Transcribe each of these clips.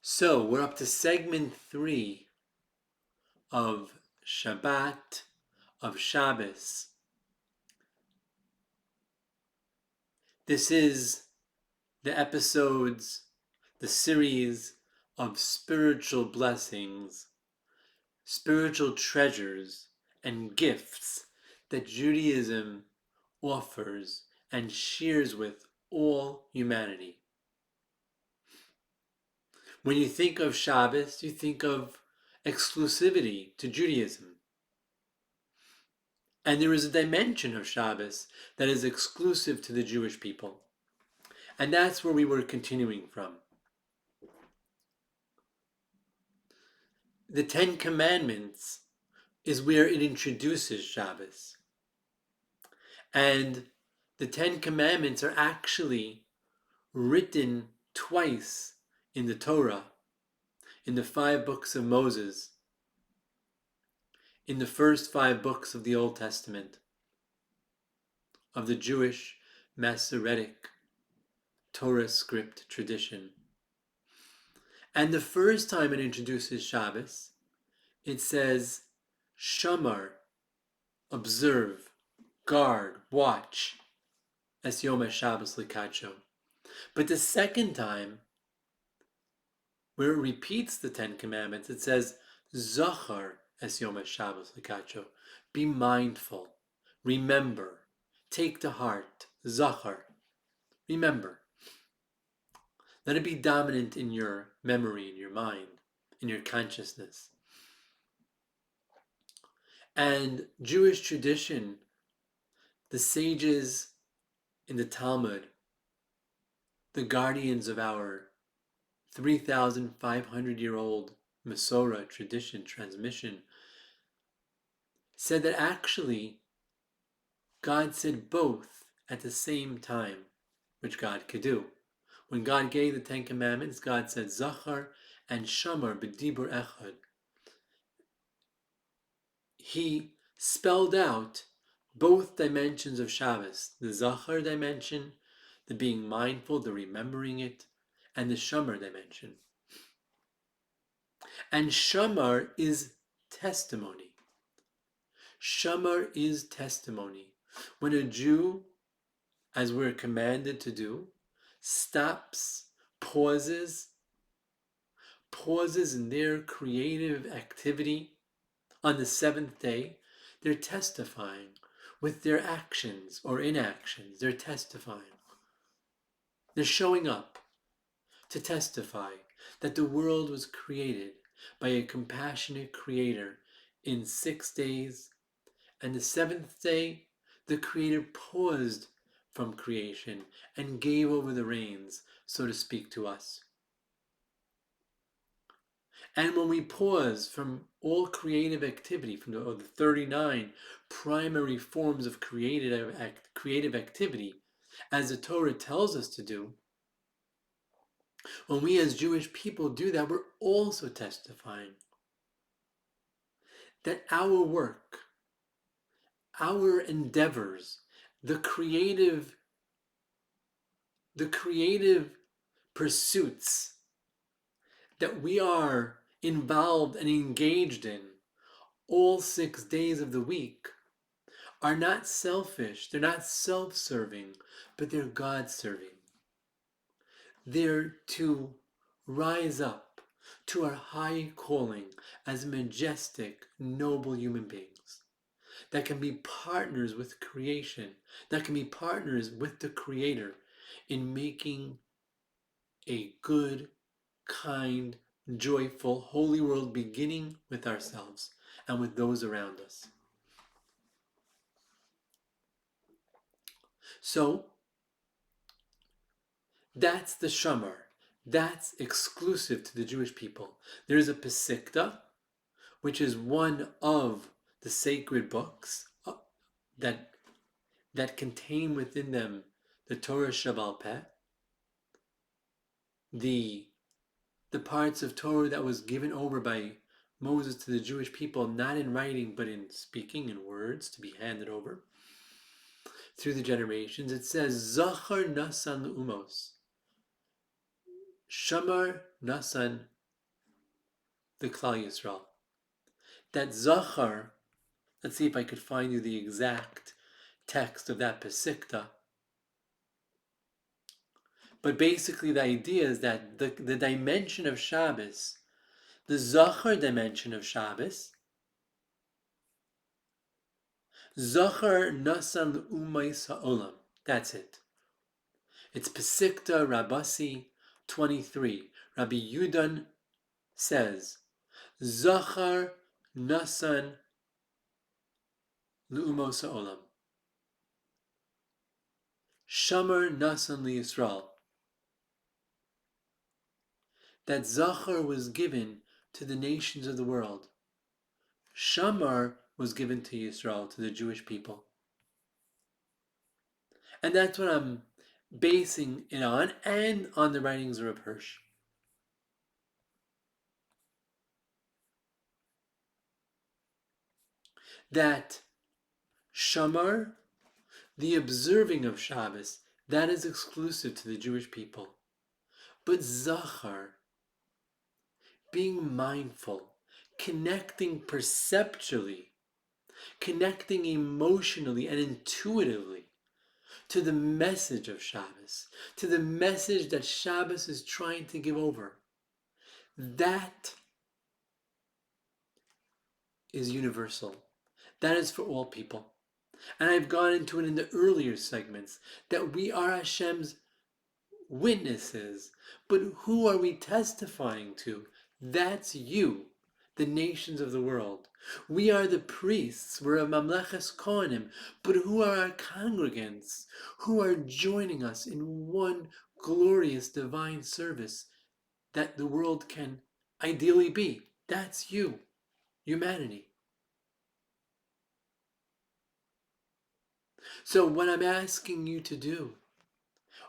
So we're up to segment 3 of Shabbat, of Shabbos. This is the episodes, the series of spiritual blessings, spiritual treasures, and gifts that Judaism offers and shares with all humanity. When you think of Shabbos, you think of exclusivity to Judaism. And there is a dimension of Shabbos that is exclusive to the Jewish people. And that's where we were continuing from. The Ten Commandments is where it introduces Shabbos. And the Ten Commandments are actually written twice in the Torah, in the 5 books of Moses, in the first 5 books of the Old Testament, of the Jewish Masoretic Torah script tradition. And the first time it introduces Shabbos, it says, Shamar, observe, guard, watch, es Yom HaShabbos Likacho. But the second time, where it repeats the 10 Commandments, it says, Zachar, es Yom HaShabbos Likacho. Be mindful, remember, take to heart, Zachar, remember. Let it be dominant in your memory, in your mind, in your consciousness. And Jewish tradition, the sages in the Talmud, the guardians of our 3,500-year-old Masorah tradition, transmission, said that actually God said both at the same time, which God could do. When God gave the 10 Commandments, God said Zachar and Shamar b'dibur echad. He spelled out both dimensions of Shabbos, the Zachar dimension, the being mindful, the remembering it, and the Shamar dimension. And Shamar is testimony. Shamar is testimony. When a Jew, as we're commanded to do, stops, pauses in their creative activity on the 7th day, they're testifying with their actions or inactions. They're testifying. They're showing up to testify that the world was created by a compassionate creator in 6 days, and the 7th day, the creator paused from creation and gave over the reins, so to speak, to us. And when we pause from all creative activity, from the 39 primary forms of creative activity, as the Torah tells us to do, when we as Jewish people do that, we're also testifying that our work, our endeavors, the creative pursuits that we are involved and engaged in all 6 days of the week are not selfish, they're not self-serving, but they're God-serving. They're to rise up to our high calling as majestic, noble human beings that can be partners with creation, that can be partners with the Creator in making a good, kind, joyful, holy world, beginning with ourselves and with those around us. So, that's the Shamar. That's exclusive to the Jewish people. There's a Pesikta, which is one of the sacred books that contain within them the Torah Shebaal Peh, the parts of Torah that was given over by Moses to the Jewish people, not in writing, but in speaking, in words, to be handed over through the generations. It says, Zachar nasan umos. Shamar nasan the Klal Yisrael. That Zachar, let's see if I could find you the exact text of that Pesikta. But basically the idea is that the dimension of Shabbos, the Zachar dimension of Shabbos, Zachar nasan umais ha'olam. That's it. It's Pesikta Rabasi 23. Rabbi Yudan says, Zachar nasan lu'umos ha'olam. Shamar nasan li Yisrael. That Zachar was given to the nations of the world. Shamar was given to Yisrael, to the Jewish people. And that's what I'm basing it on, and on the writings of Reb Hirsch. That Shamar, the observing of Shabbos, that is exclusive to the Jewish people. But Zachar, being mindful, connecting perceptually, connecting emotionally and intuitively to the message of Shabbos, to the message that Shabbos is trying to give over, that is universal. That is for all people. And I've gone into it in the earlier segments, that we are Hashem's witnesses. But who are we testifying to? That's you, the nations of the world. We are the priests, we're a Mamleches Kohanim, but who are our congregants, who are joining us in one glorious divine service that the world can ideally be? That's you, humanity. So what I'm asking you to do,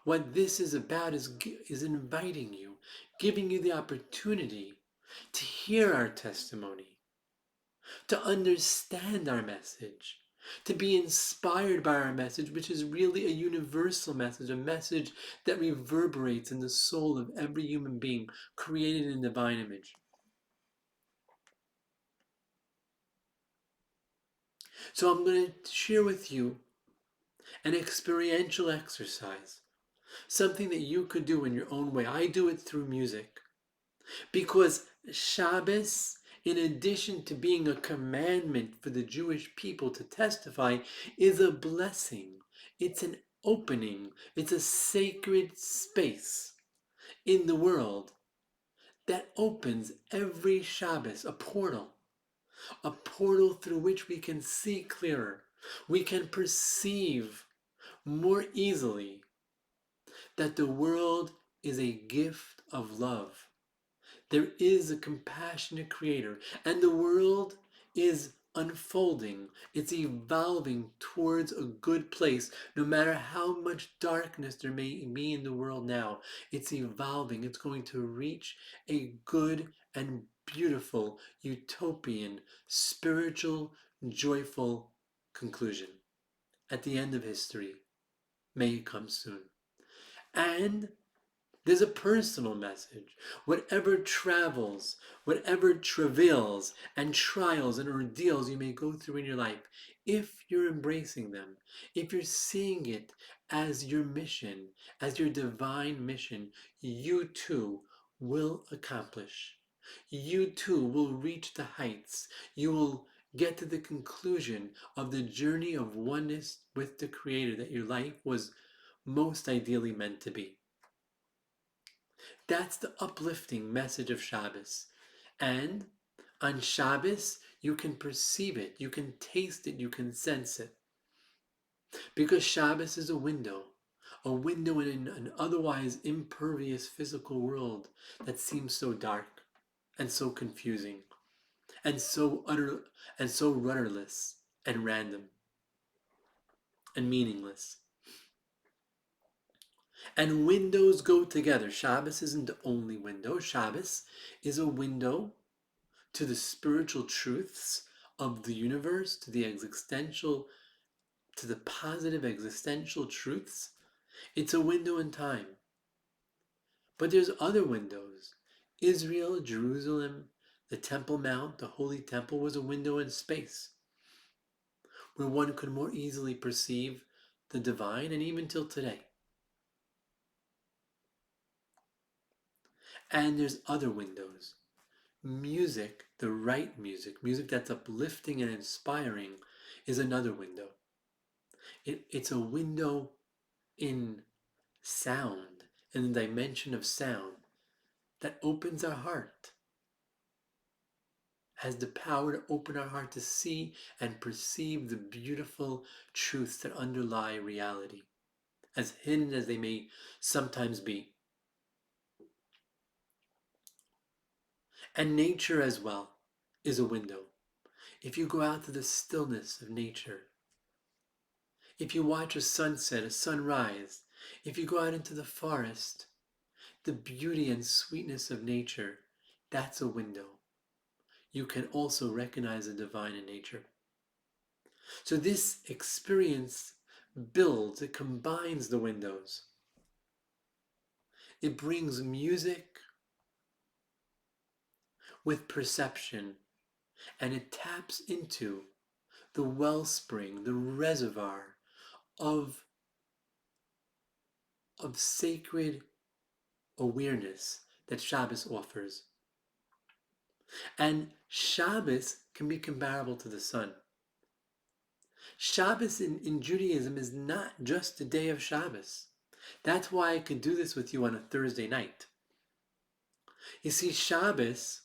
what this is about, is inviting you, giving you the opportunity to hear our testimony, to understand our message, to be inspired by our message, which is really a universal message, a message that reverberates in the soul of every human being created in divine image. So I'm going to share with you an experiential exercise, something that you could do in your own way. I do it through music. Because Shabbos, in addition to being a commandment for the Jewish people to testify, is a blessing. It's an opening. It's a sacred space in the world that opens every Shabbos, a portal through which we can see clearer. We can perceive more easily that the world is a gift of love. There is a compassionate creator, and the world is unfolding. It's evolving towards a good place. No matter how much darkness there may be in the world now, it's evolving. It's going to reach a good and beautiful, utopian, spiritual, joyful conclusion at the end of history. May it come soon. And there's a personal message. Whatever travels, whatever travails and trials and ordeals you may go through in your life, if you're embracing them, if you're seeing it as your mission, as your divine mission, you too will accomplish. You too will reach the heights. You will get to the conclusion of the journey of oneness with the Creator that your life was most ideally meant to be. That's the uplifting message of Shabbos. And on Shabbos, you can perceive it, you can taste it, you can sense it. Because Shabbos is a window in an otherwise impervious physical world that seems so dark and so confusing and so rudderless and random and meaningless. And windows go together. Shabbos isn't the only window. Shabbos is a window to the spiritual truths of the universe, to the positive existential truths. It's a window in time. But there's other windows. Israel, Jerusalem, The Temple Mount, the Holy Temple, was a window in space where one could more easily perceive the divine, and even till today. And there's other windows. Music, the right music, music that's uplifting and inspiring, is another window. It's a window in sound, in the dimension of sound, that opens our heart, has the power to open our heart to see and perceive the beautiful truths that underlie reality, as hidden as they may sometimes be. And nature as well is a window. If you go out to the stillness of nature, if you watch a sunset, a sunrise, if you go out into the forest, the beauty and sweetness of nature, that's a window. You can also recognize the divine in nature. So this experience builds, it combines the windows. It brings music with perception, and it taps into the wellspring, the reservoir of sacred awareness that Shabbos offers. And Shabbos can be comparable to the sun. Shabbos in Judaism is not just the day of Shabbos. That's why I could do this with you on a Thursday night. You see, Shabbos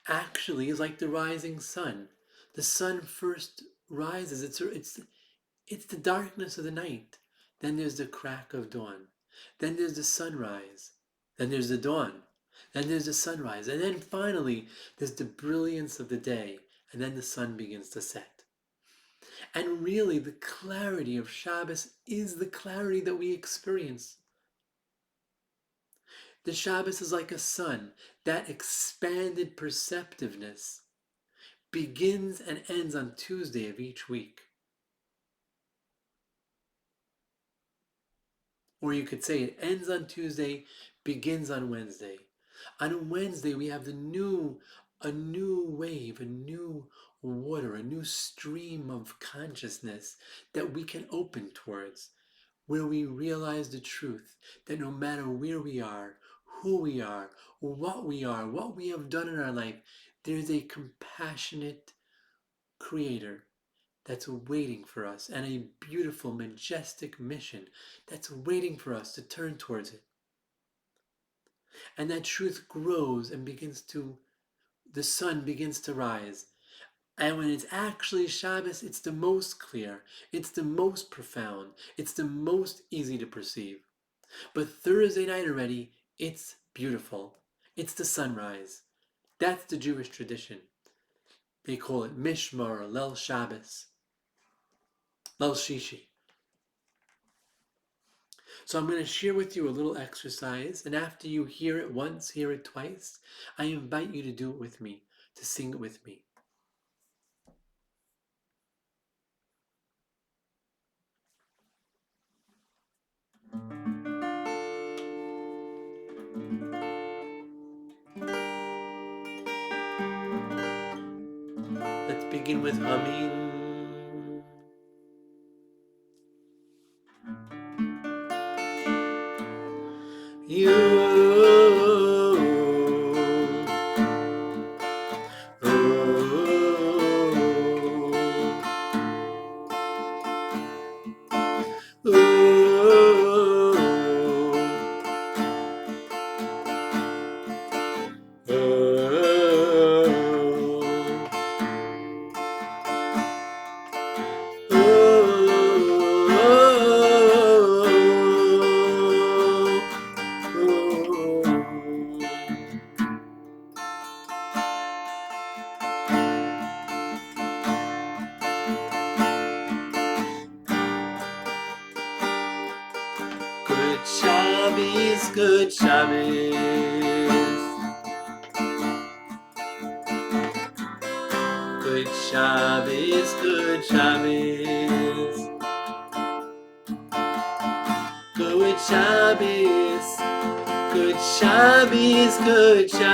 actually is like the rising sun. The sun first rises. It's the darkness of the night. Then there's the crack of dawn. Then there's the sunrise. Then there's the dawn. Then there's the sunrise. And then finally, there's the brilliance of the day. And then the sun begins to set. And really, the clarity of Shabbos is the clarity that we experience. The Shabbos is like a sun. That expanded perceptiveness begins and ends on Tuesday of each week. Or you could say it ends on Tuesday, begins on Wednesday. On Wednesday, we have a new wave, a new water, a new stream of consciousness that we can open towards, where we realize the truth that no matter where we are, who we are, what we have done in our life, there's a compassionate creator that's waiting for us, and a beautiful, majestic mission that's waiting for us to turn towards it. And that truth grows and the sun begins to rise. And when it's actually Shabbos, it's the most clear, it's the most profound, it's the most easy to perceive. But Thursday night already, it's beautiful. It's the sunrise. That's the Jewish tradition. They call it Mishmar, or Leil Shabbos, Leil Shishi. So I'm going to share with you a little exercise, and after you hear it once, hear it twice, I invite you to do it with me, to sing it with me. Let's begin with humming. Good Shabbos, good Shabbos. Good Shabbos, good Shabbos. Good Shabbos, Good Shabbos, good Shabbos.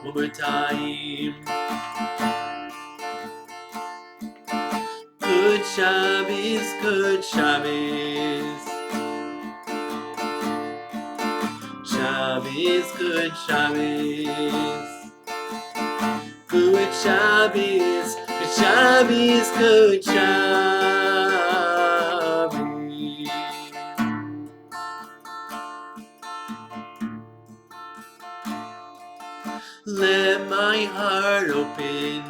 One more time. Good Shabbos, good Shabbos. Shabbos, good Shabbos. Good Shabbos, good Shabbos, good Shabbos. Let my heart open,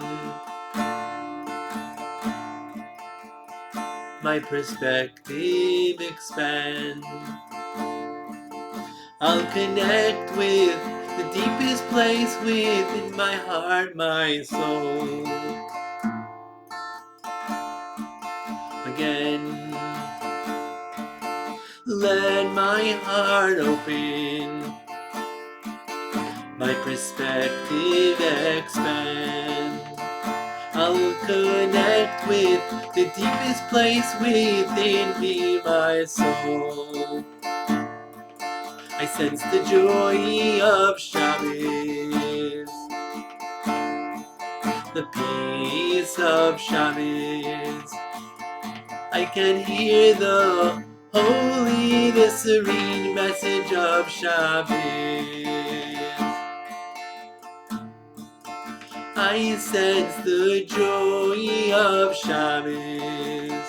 my perspective expand. I'll connect with the deepest place within my heart, my soul. Again, let my heart open, my perspective expand. I'll connect with the deepest place within me, my soul. I sense the joy of Shabbos, the peace of Shabbos. I can hear the holy, the serene message of Shabbos. I sense the joy of Shabbos,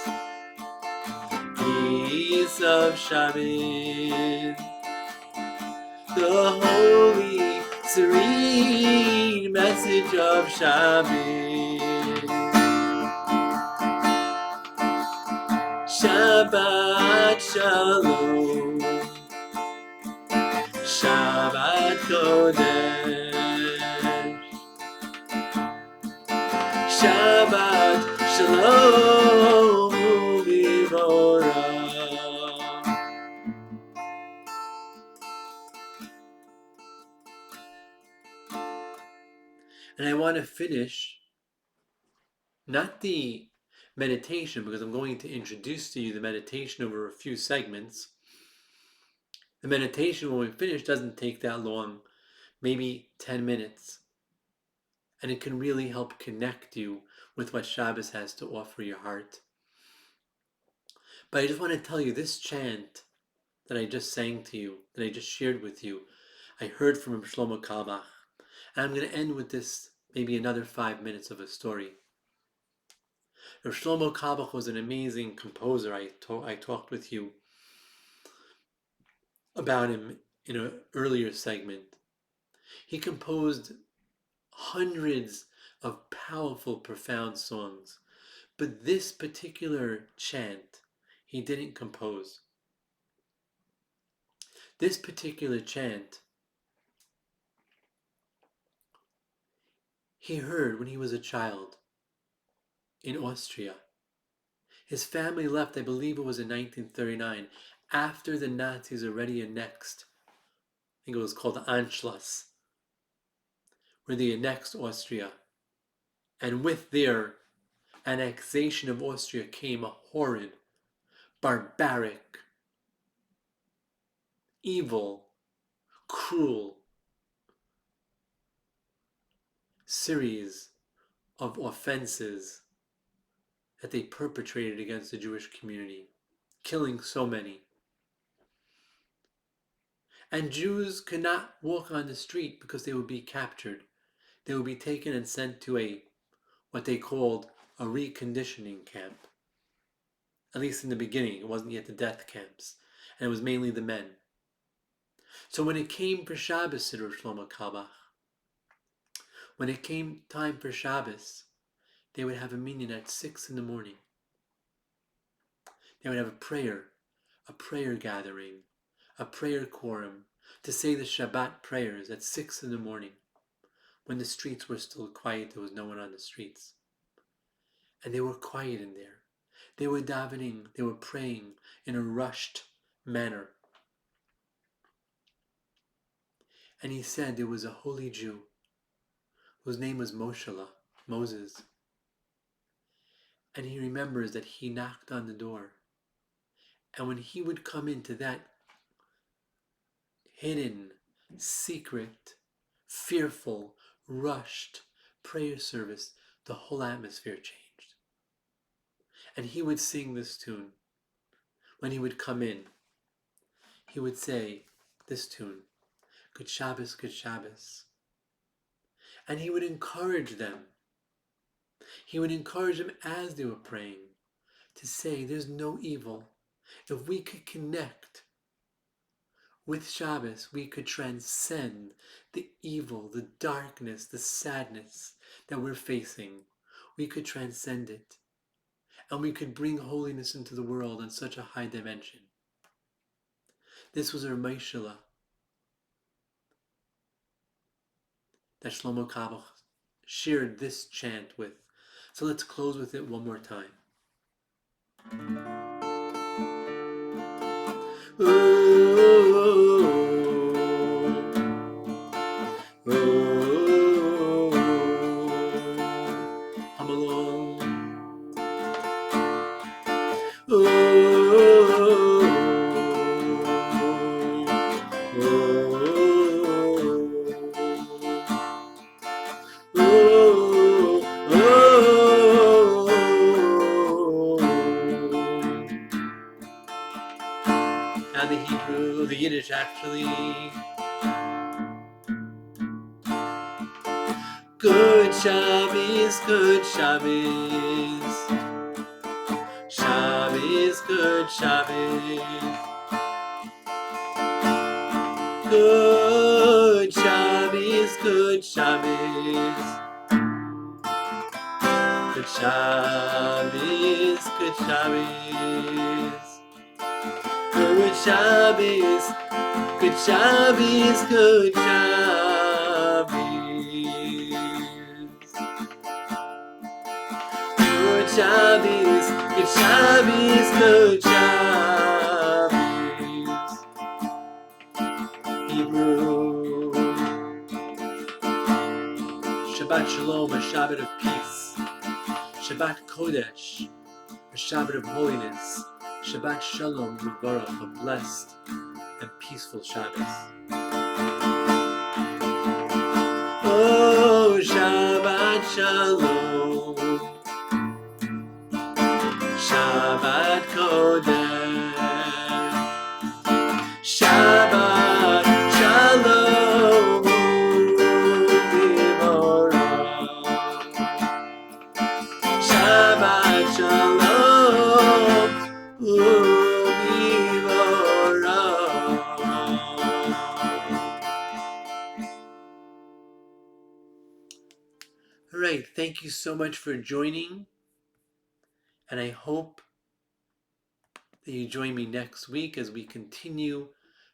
peace of Shabbos, the holy, serene message of Shabbos. Shabbat Shalom, Shabbat Kodesh, Shabbat Shalom U'Mevorah. And I want to finish not the meditation, because I'm going to introduce to you the meditation over a few segments. The meditation, when we finish, doesn't take that long, maybe 10 minutes. And it can really help connect you with what Shabbos has to offer your heart. But I just want to tell you, this chant that I just sang to you, that I just shared with you, I heard from Shlomo Kalbach. And I'm going to end with this, maybe another 5 minutes of a story. Shlomo Kalbach was an amazing composer. I talked with you about him in an earlier segment. He composed hundreds of powerful, profound songs. But this particular chant, he didn't compose. This particular chant, he heard when he was a child in Austria. His family left, I believe it was in 1939, after the Nazis already annexed, I think it was called Anschluss, where they annexed Austria. And with their annexation of Austria came a horrid, barbaric, evil, cruel series of offenses that they perpetrated against the Jewish community, killing so many. And Jews could not walk on the street because they would be captured. They would be taken and sent to what they called a reconditioning camp. At least in the beginning, it wasn't yet the death camps. And it was mainly the men. So when it came for Shabbos, said Rav Shlomo Kalbach, when it came time for Shabbos, they would have a minyan at 6 in the morning. They would have a prayer gathering, a prayer quorum to say the Shabbat prayers at 6 in the morning when the streets were still quiet. There was no one on the streets. And they were quiet in there. They were davening, they were praying in a rushed manner. And he said there was a holy Jew whose name was Moshe, Moses. And he remembers that he knocked on the door. And when he would come into that hidden, secret, fearful, rushed prayer service, the whole atmosphere changed. And he would sing this tune. When he would come in, he would say this tune, Good Shabbos, Good Shabbos. And he would encourage them. He would encourage them as they were praying to say there's no evil. If we could connect with Shabbos, we could transcend the evil, the darkness, the sadness that we're facing. We could transcend it. And we could bring holiness into the world on such a high dimension. This was our Maishala that Shlomo Kabach shared this chant with. So let's close with it one more time. Come along. And the Hebrew, the Yiddish actually. Good Shabbos, good Shabbos. Shabbos, good Shabbos. Good Shabbos, good Shabbos. Good Shabbos, good Shabbos. Good Shabbos, good Shabbos, good Shabbos. Good Shabbos, good Shabbos, good Shabbos. Hebrew. Shabbat Shalom, a Shabbat of peace. Shabbat Kodesh, a Shabbat of holiness. Shabbat Shalom Mubarak, a blessed and peaceful Shabbos. Oh, Shabbat Shalom, Shabbat Kodesh, Shabbat Shalom Mubarak, Shabbat Shalom All right, thank you so much for joining, and I hope that you join me next week as we continue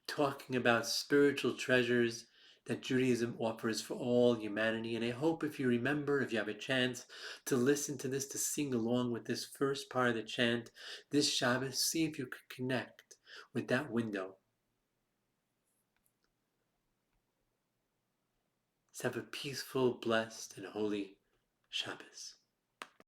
talking about spiritual treasures that Judaism offers for all humanity. And I hope if you remember, if you have a chance to listen to this, to sing along with this first part of the chant, this Shabbos, see if you could connect with that window. Let's have a peaceful, blessed, and holy Shabbos.